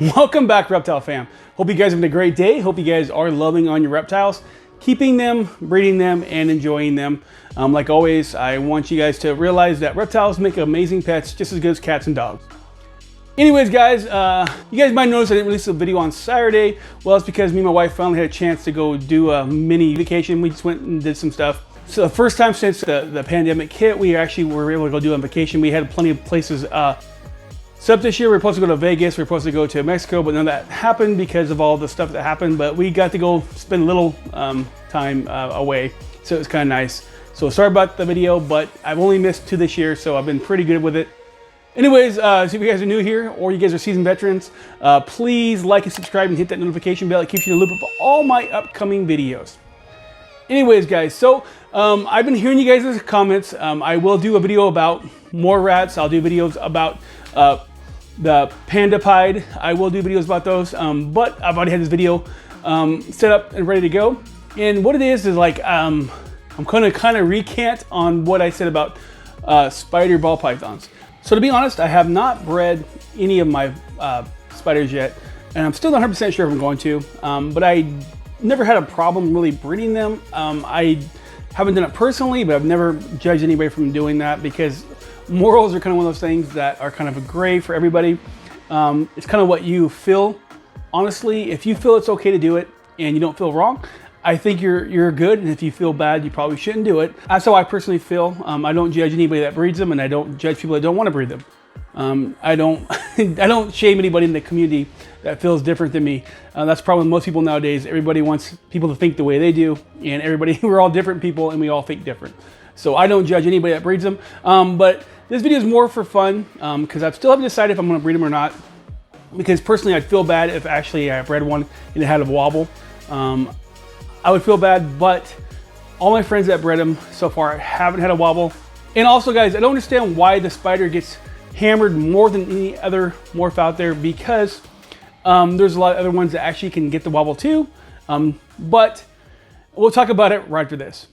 Welcome back, Reptile fam. Hope you guys are having a great day. Hope you guys are loving on your reptiles, keeping them, breeding them, and enjoying them. Like always, I want you guys to realize that reptiles make amazing pets just as good as cats and dogs. Anyways, guys, you guys might notice I didn't release a video on Saturday. Well, it's because me and my wife finally had a chance to go do a mini vacation. We just went and did some stuff. So the first time since the pandemic hit, we actually were able to go do a vacation. We had plenty of places set up this year. We were supposed to go to Vegas, we were supposed to go to Mexico, but none of that happened because of all the stuff that happened. But we got to go spend a little time away, so it was kind of nice. So sorry about the video, but I've only missed 2 this year, so I've been pretty good with it. Anyways, so if you guys are new here or you guys are seasoned veterans, please like and subscribe and hit that notification bell. It keeps you in the loop of all my upcoming videos. Anyways, guys, so I've been hearing you guys' comments. I will do a video about more rats. I'll do videos about the panda pied. I will do videos about those, but I've already had this video set up and ready to go. And what it is like, I'm gonna kind of recant on what I said about spider ball pythons. So to be honest, I have not bred any of my spiders yet, and I'm still not 100% sure if I'm going to, but I never had a problem really breeding them. I haven't done it personally, but I've never judged anybody from doing that because morals are kind of one of those things that are kind of a gray for everybody. It's kind of what you feel. Honestly, if you feel it's okay to do it and you don't feel wrong, I think you're good. And if you feel bad, you probably shouldn't do it. That's how I personally feel. I don't judge anybody that breeds them, and I don't judge people that don't want to breed them. I don't I don't shame anybody in the community that feels different than me. That's probably most people nowadays. Everybody wants people to think the way they do, and everybody, we're all different people and we all think different. So I don't judge anybody that breeds them. But this video is more for fun because I still haven't decided if I'm going to breed them or not. Because personally, I'd feel bad if actually I bred one and it had a wobble. I would feel bad, but all my friends that bred them so far haven't had a wobble. And also, guys, I don't understand why the spider gets hammered more than any other morph out there, because there's a lot of other ones that actually can get the wobble too. But we'll talk about it right after this.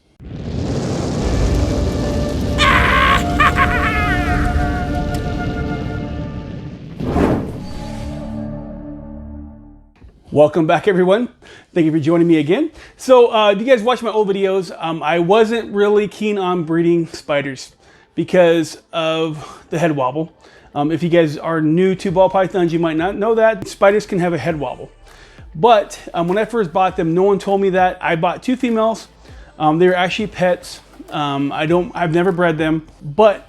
Welcome back, everyone. Thank you for joining me again. So if you guys watch my old videos, I wasn't really keen on breeding spiders because of the head wobble. If you guys are new to ball pythons, you might not know that spiders can have a head wobble. But when I first bought them, no one told me that. I bought 2 females. They were actually pets. I've never bred them, but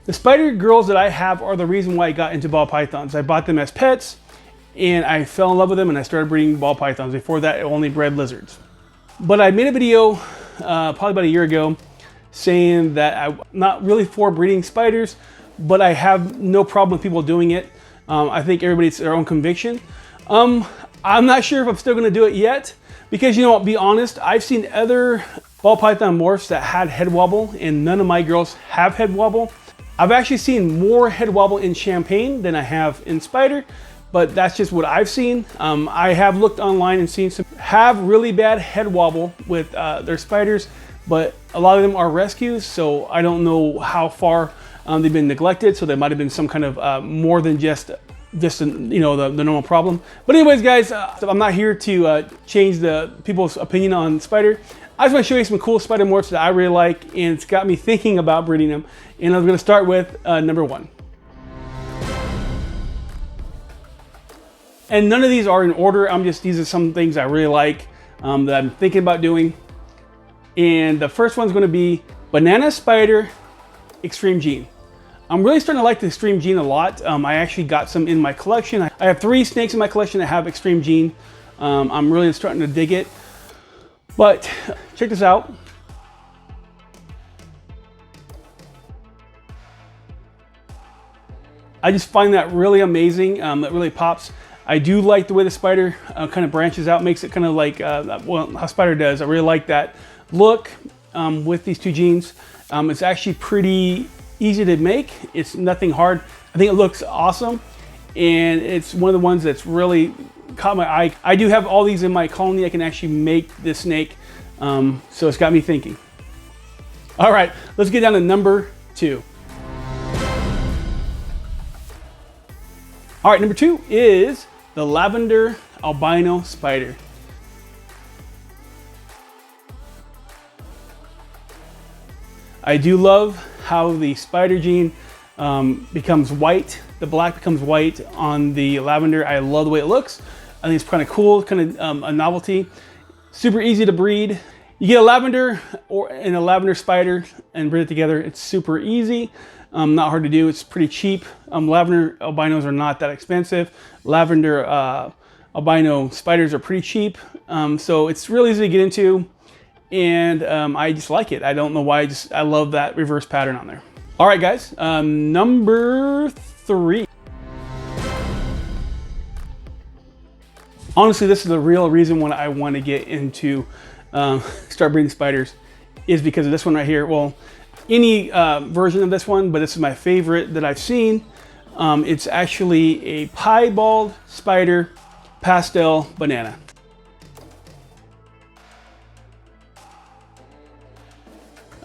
the spider girls that I have are the reason why I got into ball pythons. I bought them as pets, and I fell in love with them, and I started breeding ball pythons. Before that, I only bred lizards. But I made a video probably about a year ago saying that I'm not really for breeding spiders, but I have no problem with people doing it. I think everybody's their own conviction. I'm not sure if I'm still gonna do it yet, because you know what, be honest, I've seen other ball python morphs that had head wobble, and none of my girls have head wobble. I've actually seen more head wobble in champagne than I have in spider, but that's just what I've seen. I have looked online and seen some have really bad head wobble with their spiders, but a lot of them are rescues, so I don't know how far they've been neglected. So there might have been some kind of more than just the normal problem. But anyways, guys, I'm not here to change the people's opinion on spider. I just want to show you some cool spider morphs that I really like, and it's got me thinking about breeding them. And I'm going to start with number 1. And none of these are in order. These are some things I really like that I'm thinking about doing. And the first one's going to be Banana Spider Extreme Gene. I'm really starting to like the Extreme Gene a lot. I actually got some in my collection. I have 3 snakes in my collection that have Extreme Gene. I'm really starting to dig it. But check this out. I just find that really amazing. That really pops. I do like the way the spider kind of branches out, makes it kind of like how spider does. I really like that look with these 2 genes. It's actually pretty easy to make. It's nothing hard. I think it looks awesome, and it's one of the ones that's really caught my eye. I do have all these in my colony. I can actually make this snake, so it's got me thinking. All right, let's get down to number 2. All right, number 2 is the lavender albino spider. I do love how the spider gene becomes white. The black becomes white on the lavender. I love the way it looks. I think it's kind of cool, kind of a novelty. Super easy to breed. You get a lavender and a lavender spider and breed it together. It's super easy, not hard to do. It's pretty cheap. Lavender albinos are not that expensive. Lavender albino spiders are pretty cheap. So it's really easy to get into. And I just like it. I don't know why, I love that reverse pattern on there. All right, guys, number 3. Honestly, this is the real reason why I want to get into start breeding spiders, is because of this one right here. Well, any version of this one, but this is my favorite that I've seen. It's actually a piebald spider pastel banana.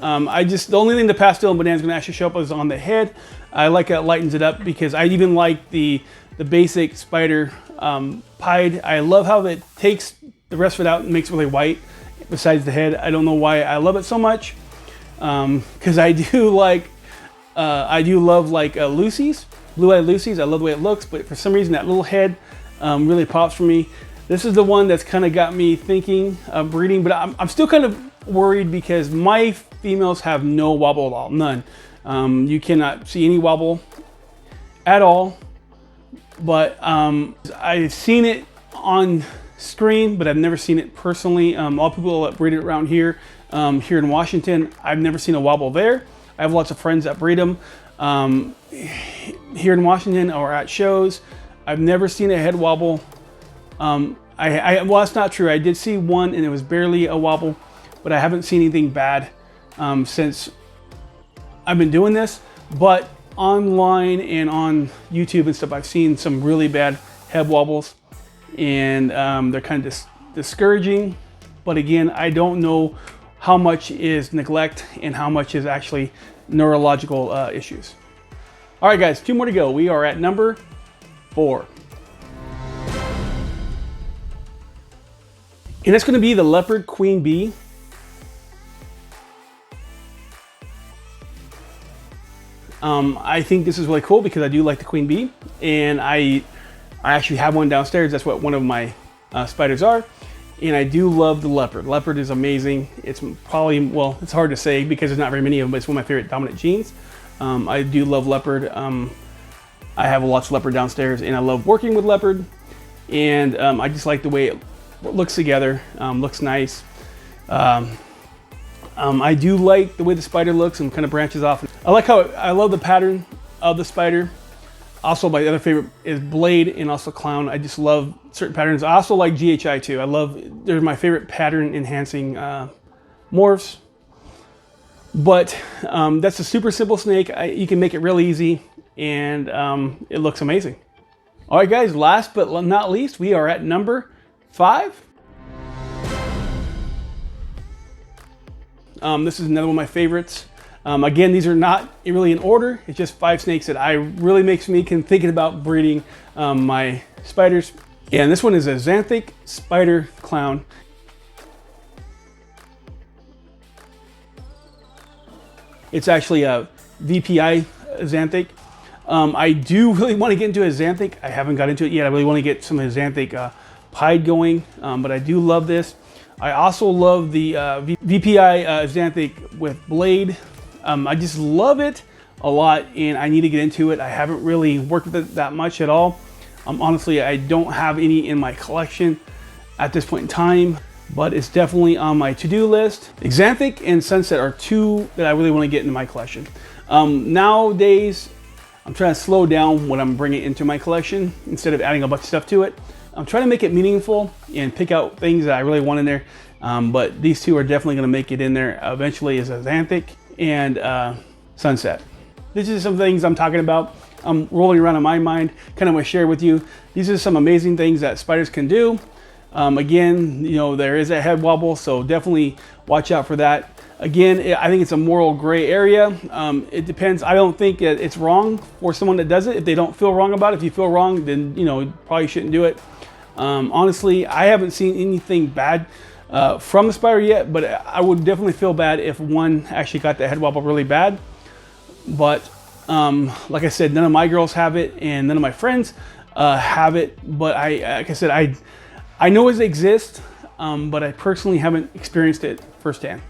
The only thing the pastel banana is going to actually show up is on the head. I like it lightens it up, because I even like the basic spider pied. I love how it takes the rest of it out and makes it really white besides the head. I don't know why I love it so much, because I do love like Lucy's, blue-eyed Lucy's. I love the way it looks, but for some reason that little head really pops for me. This is the one that's kind of got me thinking of breeding, but I'm still kind of worried because my females have no wobble at all, none. You cannot see any wobble at all, but I've seen it on screen, but I've never seen it personally. A lot of people that breed it around here, here in Washington. I've never seen a wobble there. I have lots of friends that breed them here in Washington or at shows. I've never seen a head wobble. Well, that's not true. I did see one and it was barely a wobble, but I haven't seen anything bad since I've been doing this. But online and on YouTube and stuff, I've seen some really bad head wobbles, and they're kind of discouraging. But again, I don't know how much is neglect and how much is actually neurological issues. All right, guys, 2 more to go. We are at number 4. And it's going to be the leopard queen bee. I think this is really cool because I do like the queen bee, and I actually have one downstairs. That's what one of my spiders are, and I do love the leopard. Leopard is amazing. It's probably, well, it's hard to say because there's not very many of them, but it's one of my favorite dominant genes. I do love leopard. I have lots of leopard downstairs, and I love working with leopard, and I just like the way it looks together. Looks nice. I do like the way the spider looks and kind of branches off. I love the pattern of the spider. Also, my other favorite is blade and also clown. I just love certain patterns. I also like GHI too. They're my favorite pattern enhancing morphs. But that's a super simple snake. You can make it real easy, and it looks amazing. All right, guys, last but not least, we are at number 5. This is another one of my favorites. Again, these are not really in order. It's just 5 snakes that really makes me thinking about breeding my spiders. And this one is a xanthic spider clown. It's actually a VPI xanthic. I do really want to get into a xanthic. I haven't got into it yet. I really want to get some of the xanthic pied going, but I do love this. I also love the VPI xanthic with blade. I just love it a lot, and I need to get into it. I haven't really worked with it that much at all. Honestly, I don't have any in my collection at this point in time, but it's definitely on my to-do list. Xanthic and Sunset are 2 that I really want to get into my collection. Nowadays, I'm trying to slow down when I'm bringing it into my collection instead of adding a bunch of stuff to it. I'm trying to make it meaningful and pick out things that I really want in there. But these 2 are definitely going to make it in there eventually, is a xanthic and Sunset. These are some things I'm talking about. I'm rolling around in my mind, kind of want to share with you. These are some amazing things that spiders can do. Again, you know, there is a head wobble, so definitely watch out for that. Again, I think it's a moral gray area. It depends. I don't think that it's wrong for someone that does it if they don't feel wrong about it. If you feel wrong, then you probably shouldn't do it. Honestly, I haven't seen anything bad from the spider yet, but I would definitely feel bad if one actually got the head wobble really bad. But like I said, none of my girls have it, and none of my friends have it. But like I said, I know it exists, but I personally haven't experienced it firsthand.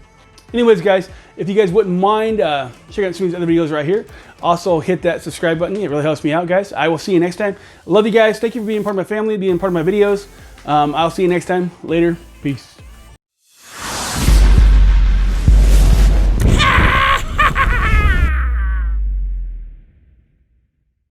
Anyways, guys, if you guys wouldn't mind checking out some of these other videos right here, also hit that subscribe button. It really helps me out, guys. I will see you next time. Love you guys. Thank you for being part of my family, being part of my videos. I'll see you next time. Later. Peace.